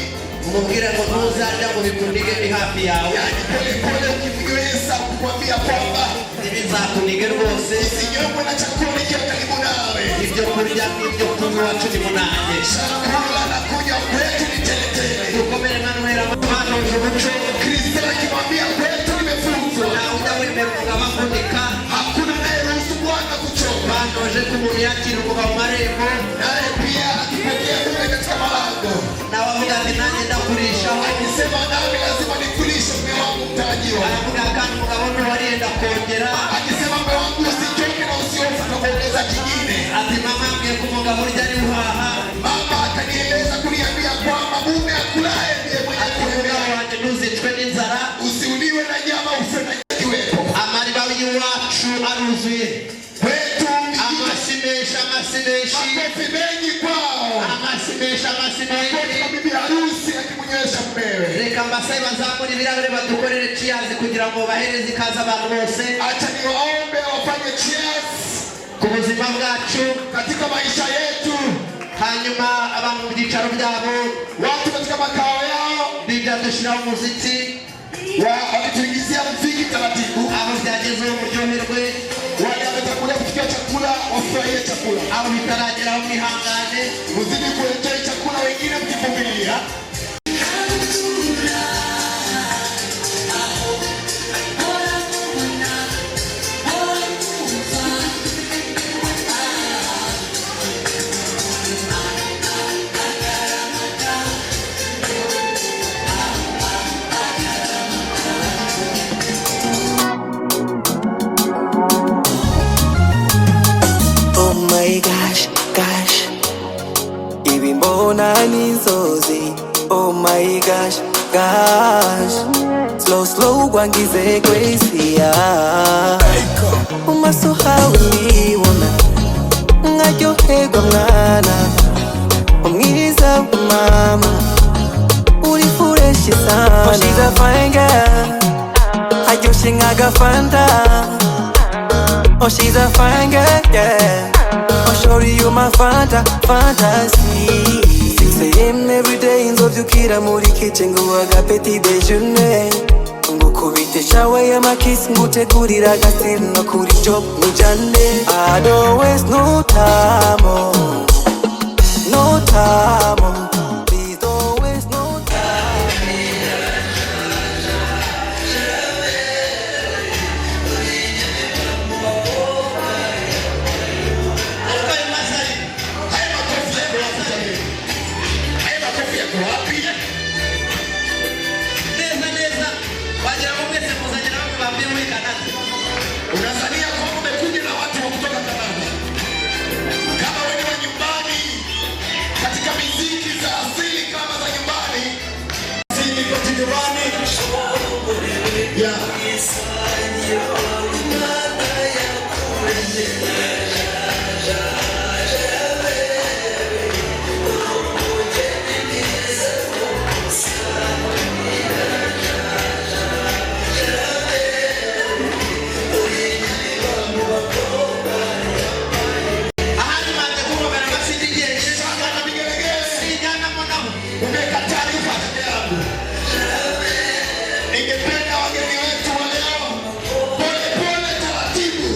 Umubwire ngo ntuzarya ngo bikundige ni hafi yawe. Yani pole pole ukimweza kukwambia kwamba ntibizakunige rwose. usinyongwe na chakula kiyo karibu nawe. Ibyo kurya n'ibyo kunywa wacu ni munange. Chakula na kunywa kwetu ni teletele. Dukomere Manuel amapano y'umuco. Kristo akimwambia kwetu nimefunzwa. Na ujya wemera umugabo avunika. Hakuna anayeruhusu Bwana kuchoka. Banoje ko umuntu yakira umugabo mu marembo. Naye pia akipokea mume katika malango. Na wavuga ati nanjye ndakurisha. Akisema nami lazima nikulishe mume wangu mtarajiwa. Aravuga kandi umugabo ntiwarienda kongera. Akisema mume wangu usichoke na usiofu na kuongeza kingine. Ati mama ambwiye ko umugabo urya ari uhaha. Mama akanieleza kuniambia kwamba mume akulaye ndiye mwenye kuhemea. Umugabo wanjye ntuzicwe n'inzara. Usiuliwe na nyama ufe na kiwepo. Amariba y'iwacu aruzuye. Kwetu amasimeshi. Makofi mengi kwao. Amasimeshi. Makofi kwa bibi harusi akimnywesha mmewe. Reka mbasabe bazamura ibirahure badukorere cheers kugira ngo bahereze ikaze abantu bose. Acha niwaombe wafanye cheers ku buzima bwacu katika maisha yetu. Hanyuma abantu mu byicaro byabo, watu katika makao yao, bijya dushiraho umuziki wakituingizia muziki taratibu. Aho byageze umuryoherwe, wale wametakulia kufikia chakula wafurahie chakula. Aho bitaragera aho mwihangane, muzidi kuenjoy chakula, wengine mkivumilia. Oh my gosh, ibimbona n'inzozi. Oh my gosh, slow gwangize kwesiya. Umaso hawe nibona nkaryoherwa mwana, umwiza wa mama uri fureshi sana. Oh she's a fine girl, aryoshe nk'agafanta. Oh she's a fine girl, yeah. Oh shorty you my fantasy. same every day inzovyukira muri kitchen nguhaga petit déjeuner ngukubite shawe y'amakisi ngutegurira agasiri no kuri job mujane. I don't waste no time, oh. No time, oh. Please don't waste no time. Unazania kwamba umekuja na watu wa kutoka Kanada. Kama wewe ni nyumbani katika muziki za asili kama za nyumbani. Sisi kwa nyumbani. Yeah. Ningependa wageni wetu wa leo pole pole taratibu.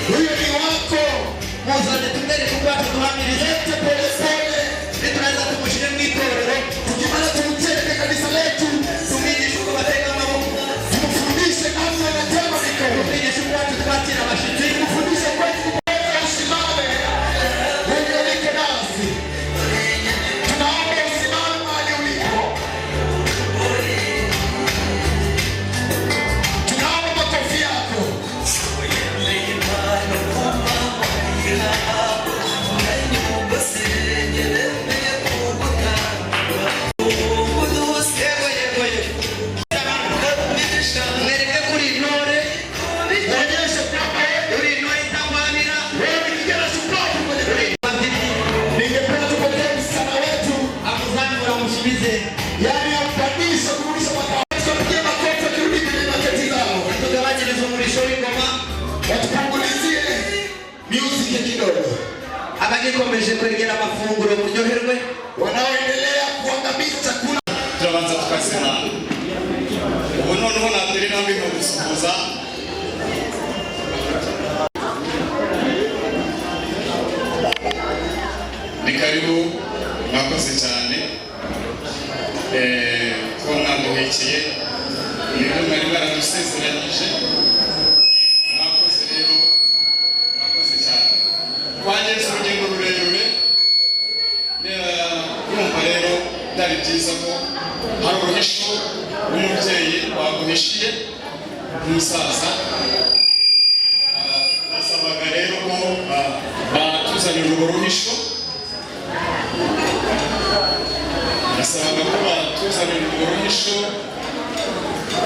Huyo ni wako. Mwanzo tundeni kubwa tuhamilizete pole pole. Tunaweza tumushire mwitorero. Tukimala tumcheke kanisa letu. Tumini shuko bateka mambo. Tumfundishe namna ya tema mikono. Tumini shuko watu tupati na mashiti. Tumfundishe kwetu kupenda usimame. Huyo ni kenasi. Tunaomba usimame mahali ulipo. Tunaomba makofi yako. Ningependa tupokee msichana wetu yaani ampandishe kurudisha makao. Tupigie makofi akirudi kwenye maketi zao. Watupungulizie music kidogo. abagikomeje kwegera amafunguro muryoherwe Wanaoendelea kuangamiza chakula. turabanza tukasema ubu noneho natera intambwe mu gusuhuza ni karibu mwakoze cyane ko mwaduhekeye niba mwari baradusezeranyije mwakoze rero mwakoze cyane twageze urugendo rurerure urumva rero byari byiza ko hari uruhisho rw'umubyeyi waguhishiye umusaza nasabaga rero ko batuzanira urwo ruhisho nasabaga ko batuzanira urwo ruhisho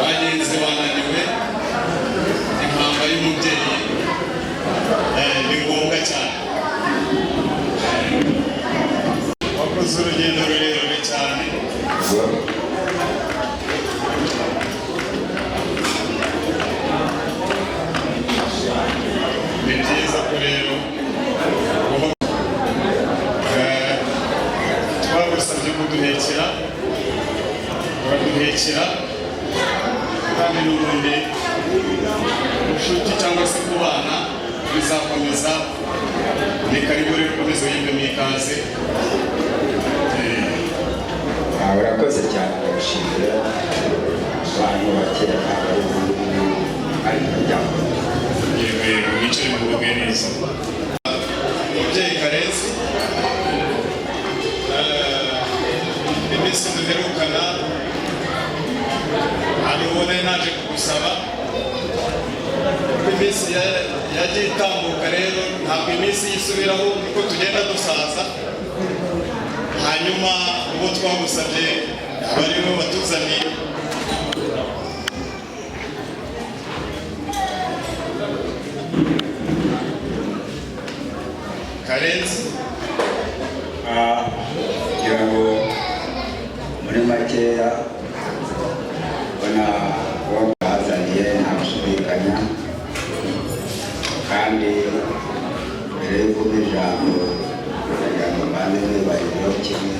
bagenzi bananiwe impamba y'umubyeyi ni ngombwa cyane wakoze urugendo rurerure cyane ni byiza ko rero twagusabye kuduhekera uraduhekera kandi n'ubundi inshuti cyangwa se kubana bizakomeza. Ni karibu rero ukomeze yimbe ikaze. Urakoze cyane ndabashimira abantu bakera ari kujyamo yewe wicaye mu rugo neza. Umubyeyi Karenzi iminsi duherukana hano ubona naje kugusaba iminsi yagiye itambuka rero ntabwo iminsi yisubiraho niko tugenda dusaza. Hanyuma ubo twagusabye abariho batuzaniye Karenzi kugira ngo muri makeya ubona wabazaniye nta gushidikanya kandi mbere yo kuba ijambo kugira ngo mbanze nibayeho kimwe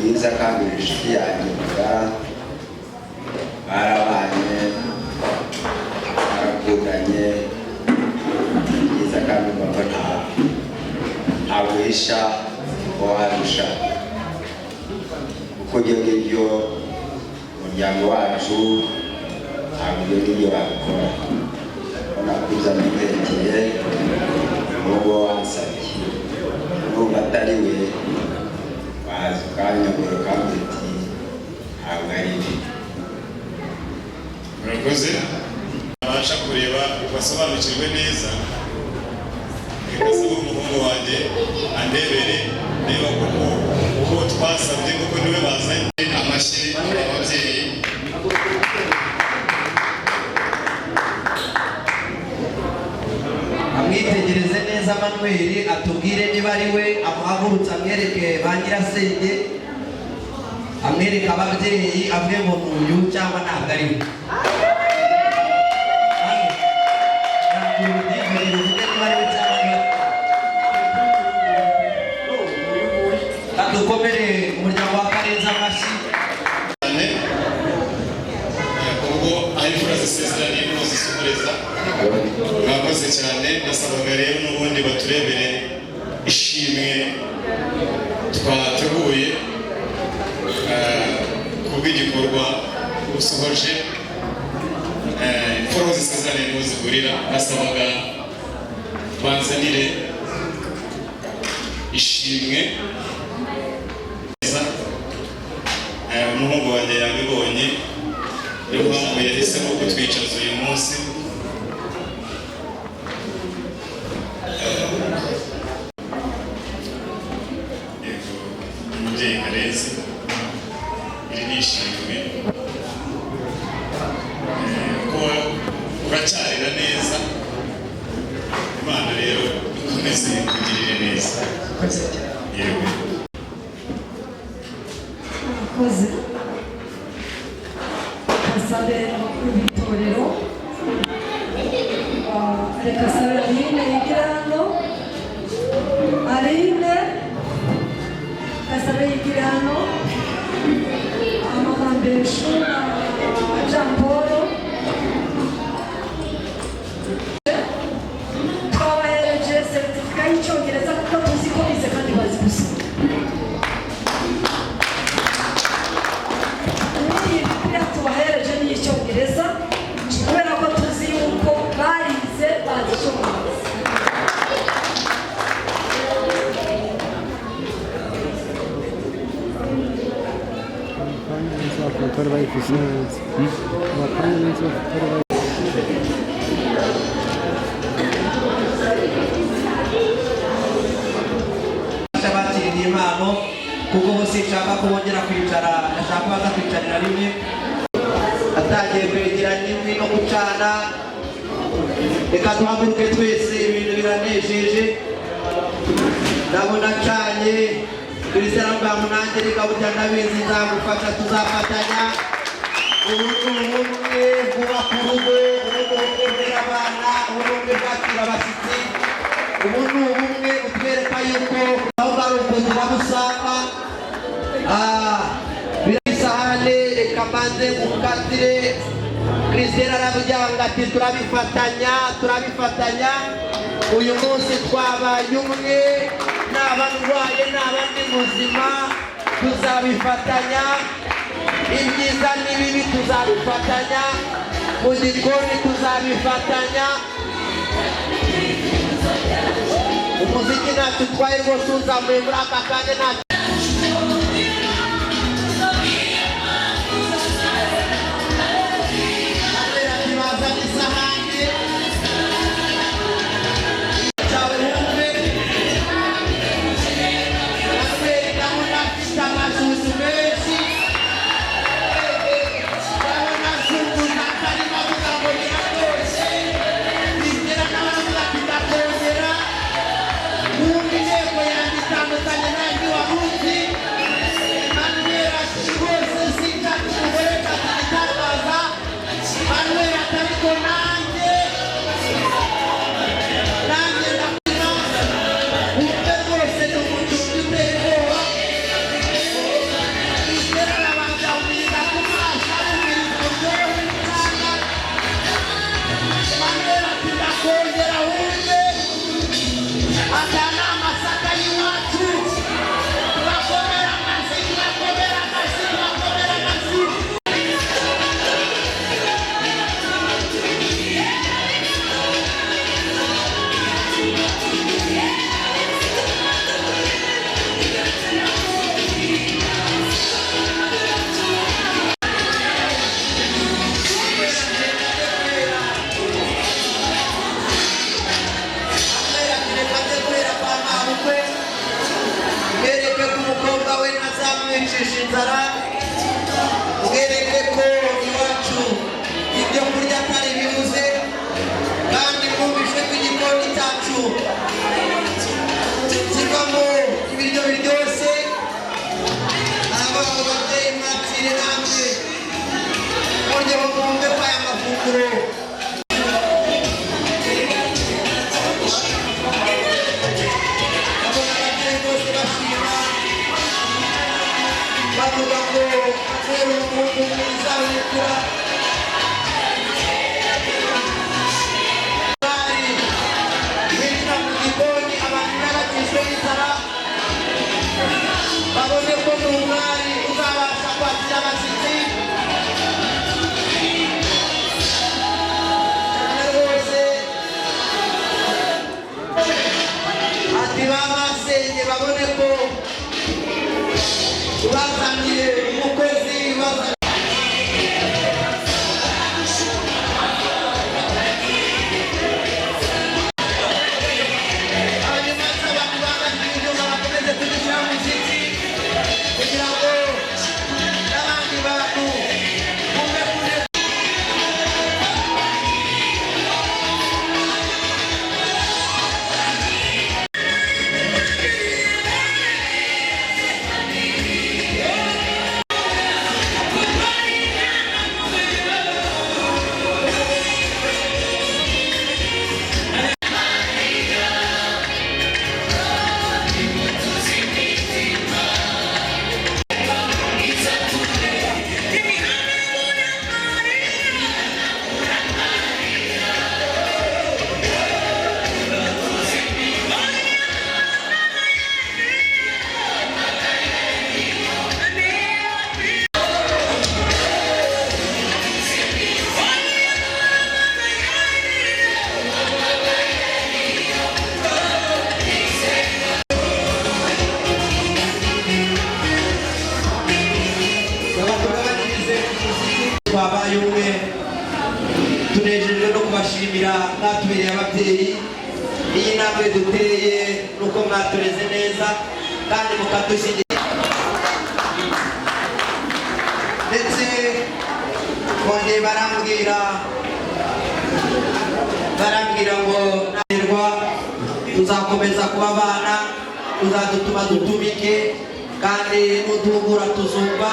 mwiza kandi inshuti yanjye barabanye barakundanye byiza kandi mbona ntawisha warusha kuko ibyo ngibyo umuryango wacu ntabwo ibyo ngibyo babikora nakuza mwirekeye n'ubwo wansabye n'ubwo atari we waza ukanyagura kandi uti ntabwo ari ibi. murakoze abasha kureba basobanukirwe neza rikasaba umuhungu wanjye andebere niba kuko uko twasabye kuko niwe bazanye amashyi ababyeyi. amwitegereze neza Manuel atubwire niba ari we, amuhagurutse amwereke ba nyirasenge, amwereke ababyeyi avuye ngo n'uyu cyangwa ntabwo ari we. dukomere umuryango wa Karenzi amashyi ubwo aho imfura zisezeraniye n'uwo zisumuriza. mwakoze cyane. nasabaga rero n'ubundi baturebere ishimwe twateguye kubw'igikorwa usohoje. imfura zisezeraniye n'uwo zigurira. nasabaga banzanire ishimwe. umuhungu wanjye yabibonye, niyo mpamvu yahisemo kutwicaza uyu munsi. umubyeyi Karenzi, iri ni ishimwe ko uracyarira neza. Imana rero ikomeze kugirire neza. yewe akoze asabe abakuru b'itorero, reka asabe Aline yigira hano, Aline asabe yigira hano, Amahambeshu na Jean Paul twabahereje seritifika y'icyongereza kuko tuzi ko bize kandi bazi gusoma. tubahereje n'icyongereza kubera ko tuzi yuko barize bazi icyongereza. bakiriye impano kuko bose nshaka kubongera kwicara, ndashaka baza kwicarira rimwe. atangiye kwegeranya inkwi no gucana. reka duhaguruke twese, ibintu biranejeje. ndabona acanye Christian bwa munange, reka burya ndabizi nzagufasha, tuzafatanya. ubu ni ubumwe bwubaka urugo, ubumwe bwera abana, ubumwe bwakira abashyitsi. ubu ni ubumwe butwereka yuko aho bari ukuzira busanga. Birabisahane, reka mbanze mukatire. Christian arabujyanga ati turabifatanya. uyu munsi twabaye umwe, naba ndwaye naba ndi muzima tuzabifatanya. ibyiza n'ibibi tuzabifatanya, mu gikoni tuzabifatanya. umuziki ntacyo utwaye rwose, uzamuye muri aka kanya ntacyo. Mungu yako yandikana sana na nyarugenge babone ko bazaniye umukozi twabaye umwe tunejejwe no kubashimira mwatubereye ababyeyi iyi ntambwe duteye nuko mwatureze neza kandi mukadushyigikira ndetse bongeye barambwira ngo ntarerwa tuzakomeza kuba abana tuzadutuma dutumike kandi n'uduhugura tuzumva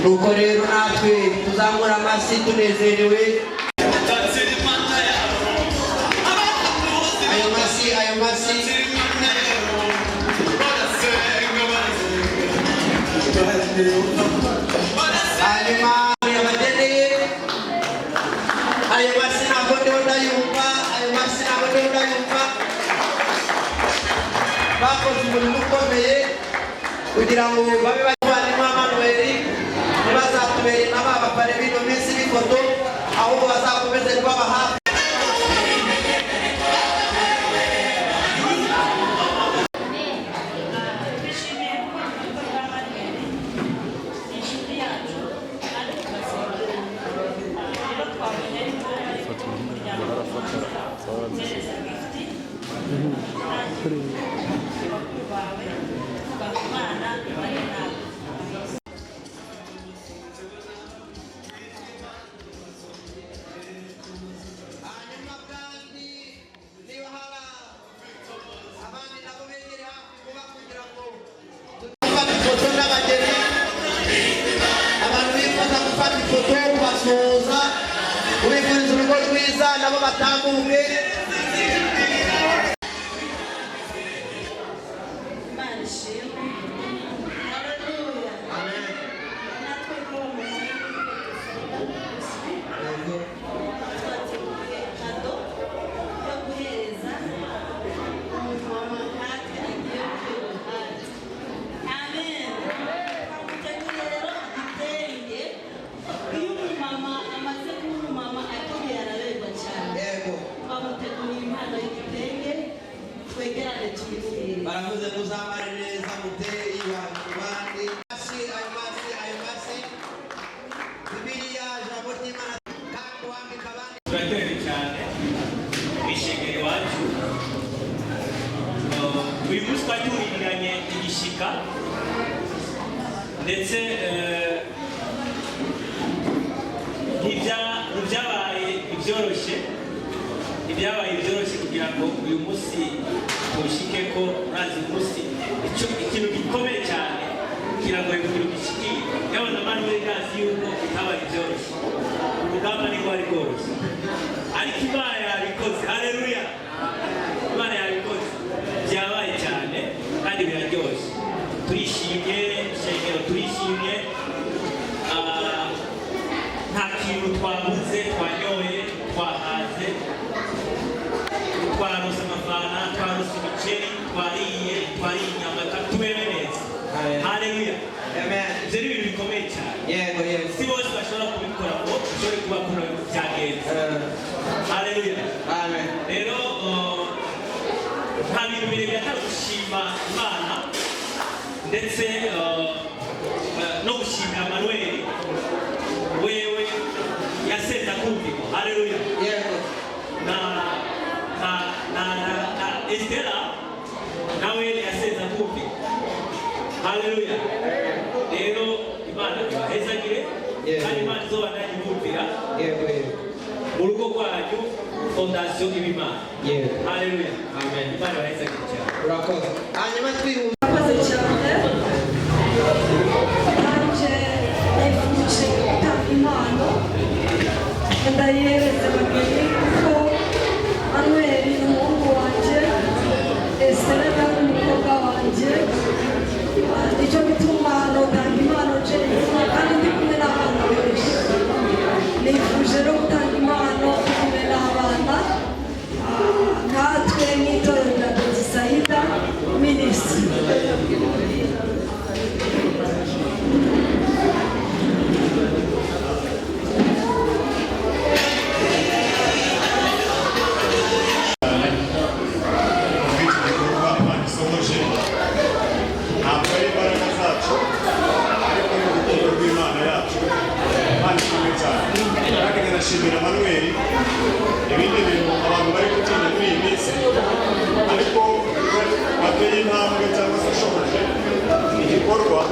nuko rero natwe tuzamura amasi tunezerewe ayo masi hanyuma yabageneye ayo masi ntabwo ndiho ndayumva bakoze umurimo ukomeye kugira ngo babe bavandimwe Manuel ntibazatubere n'ababapare b'ino minsi b'ifoto ahubwo bazakomeze kubaba hafi ubifuriza urugo rwiza nabo batambuke baravuze muzamare neza muteye abantu bandi ayo masi Bibiliya jambo ry'Imana kandi wambika abandi turaryohewe cyane wishegere iwacu uyu munsi twari tuhuriranye igishika ndetse ntibyabaye ibyoroshye kugira ngo uyu munsi tuwushike ko urazi umunsi ikintu gikomeye cyane kugira ngo ibintu bishikire yabona Manuel gazi yuko bitabaye byoroshye urugamba niko ari rworoshye ariko Imana yabikoze haleluya Imana yabikoze byabaye cyane kandi biraryoshye turishimye shengero turishimye nta kintu twabuze twanyoye twahaze twarose amafana twarose imiceri twariye inyama tubewe neza haleluya ibyo ni ibintu bikomeye cyane si bose bashobora kubikora ngo ushobore kubakora byagenze haleluya rero nta bintu birebire atari gushima Imana ndetse no gushimira Manuel wewe yasenda kumviko. Haleluya. Na Estela nawe yasenda kumviko. Haleluya. Rero Imana ibahezagire kandi Imana izobandanya ibumvira mu rugo rwanyu fondasiyo y'Imana. Haleluya. Amen. Imana ibahezagire cyane. Urakoze. Hanyuma urakoze cyane. Nanjye nifuje gutanga impano ndayihereza babiri kuko Manuel ni umuhungu wanjye, Estela nawe ni umukobwa wanjye. Nicyo gituma notanga impano njenyine kandi ndi kumwe n'abana benshi. Nifuje no gutanga impano ndi kumwe n'abana nkatwe nk'itorero rya Betisayida Minisitiri. Ndashimira Manuel ibindi bintu abantu bari gutinya muri iyi minsi, ariko bateye intambwe cyangwa se ashoboje igikorwa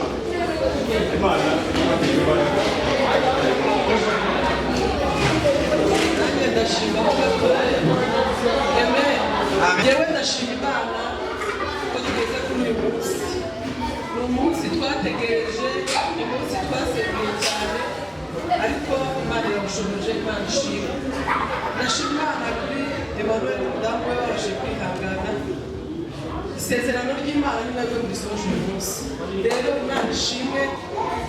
Imana ibagira imbaraga. Nanjye ndashima aho gatoya. Yewe ndashima Imana ko tugeze kuri uyu munsi. Ni umunsi twategereje, ni umunsi twasengeye cyane, ariko Imana irabushoboje. Imana ishimwe. Ndashima Imana kuri Emmanuel umudamu we wabashe kwihangana. Isezerano ry'Imana ni naryo murisoje uyu munsi. Rero Imana ishimwe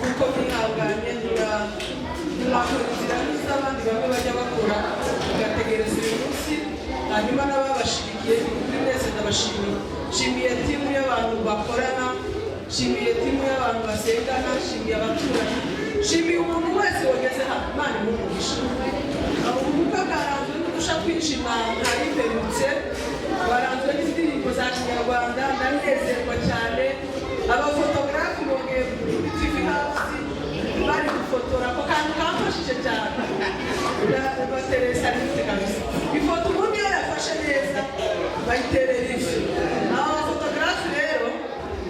kuko mwihanganye, ntimwakora inzira n'iz'abandi bamwe bajya bakora mugategereza uyu munsi, hanyuma n'ababashyigikiye kuri mwese ndabashimiye. Nshimiye timu y'abantu bakorana, nshimiye timu y'abantu basengana, nshimiye abaturanyi, nshimiye umuntu wese wageze hano. Imana imumugisha. Ubukwe bwaranzwe n'udusha kwishima ntayiperutse, baranzwe n'indirimbo za Kinyarwanda. Ndanezerwa cyane. Abafotogarafi bongeye kuri TV House bari gufotora ako kantu kamfashije cyane. Bateresa n'ifite kabisa. Ifoto ubundi iyo yafashe neza bayiterera ifu. Aba bafotogarafi rero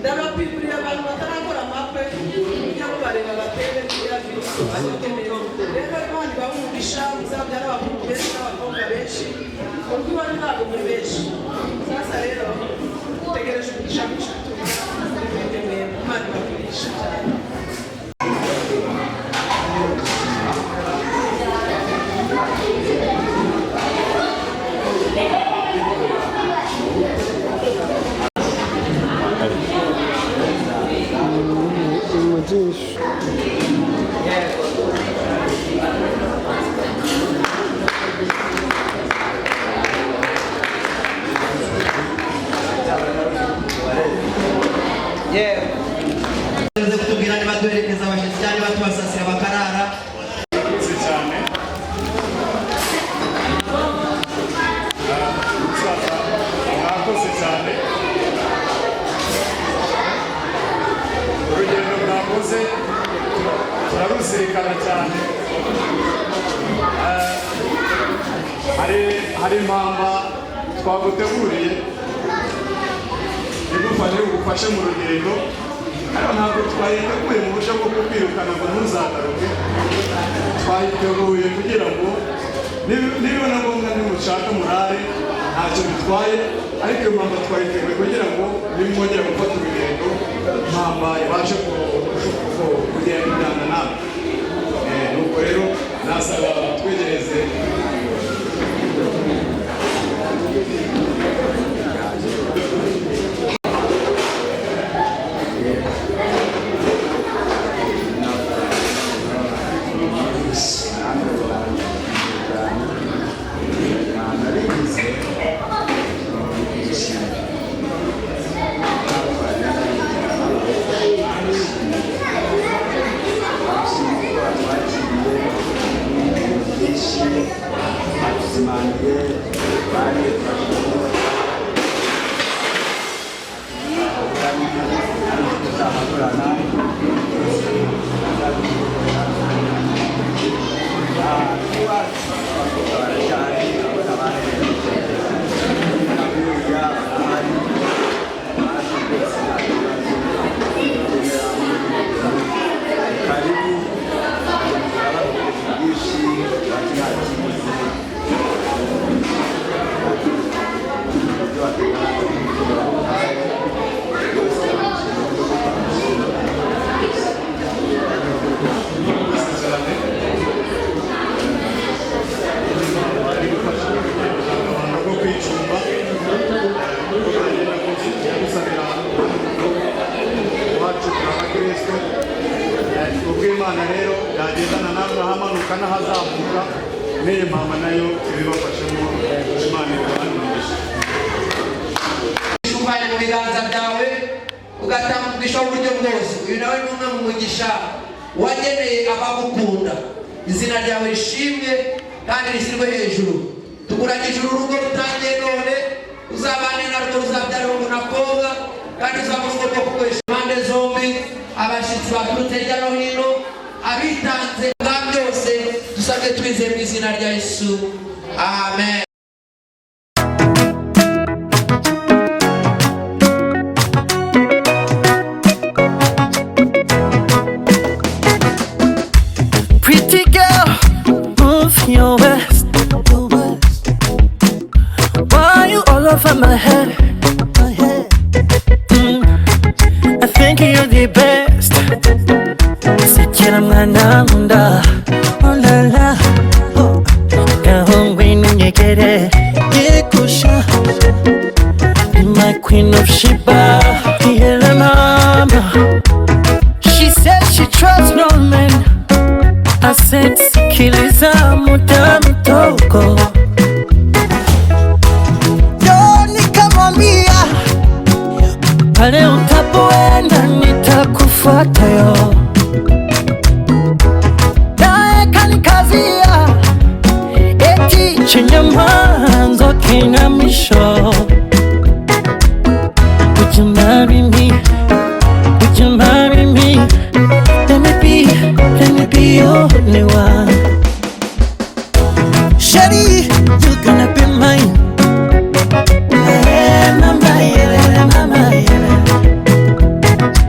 ndabapimurira abantu batarakora amakwe kugira ngo bareba batere kugira video bakeneye. Rero Imana ibahumugisha, muzabyara abahungu benshi n'abakobwa benshi, kuko iwanyu ntabwo muri benshi. Sasa rero dutegereje umugisha mwinshi tutegereje. Imana ibakurisha cyane. Tuze kutubwira niba duherekeza abashyitsi cyangwa niba tubasasira bakarara. Cyane mwakoze cyane. Urugendo mwakoze turaruzirikana cyane. Hari impamba twaguteguriye igufashe ugufashe mu rugendo, ariko ntabwo twayiteguye mu buryo bwo kukwirukana ngo ntuzagaruke. Twayiteguye kugira ngo niba na ngombwa nimushaka murare ntacyo bitwaye, ariko iyo mpamba twayiteguye kugira ngo nimwongera gufata urugendo impamba ibashe kugendana nawe. Nuko rero nasaba twegereze n'ahazamuka n'iyi mama nayo ibibafashemo. Imana ibahanishe uvanye mu biganza byawe ugatanga umugisha w'uburyo bwose. Uyu nawe ni umwe mu mugisha wageneye abagukunda. Izina ryawe rishimwe kandi rishyirwe hejuru. Tukuragije urugo rutangiye none, uzabane narwo ruzabyara umuhungu n'abakobwa, kandi uzamuvuga ko kugurisha impande zombi. Abashyitsi baturutse hirya no hino, abitanze bwa byose, dusabwe twizeye mu izina rya Yesu, amen. Pretty girl, move your waist. Why you all over my head? I think you're the best. Sikira mwana munda, oh la la. Gahongwe nunyegere, yekusha. Be my queen of Sheba, yeah mama. She said she trusts no man. I said sikiliza muda mtoko. Yo nikamwambia pale utapoenda nitakufuata yo. Naye kanikazia eti chenye mwanzo kina mwisho.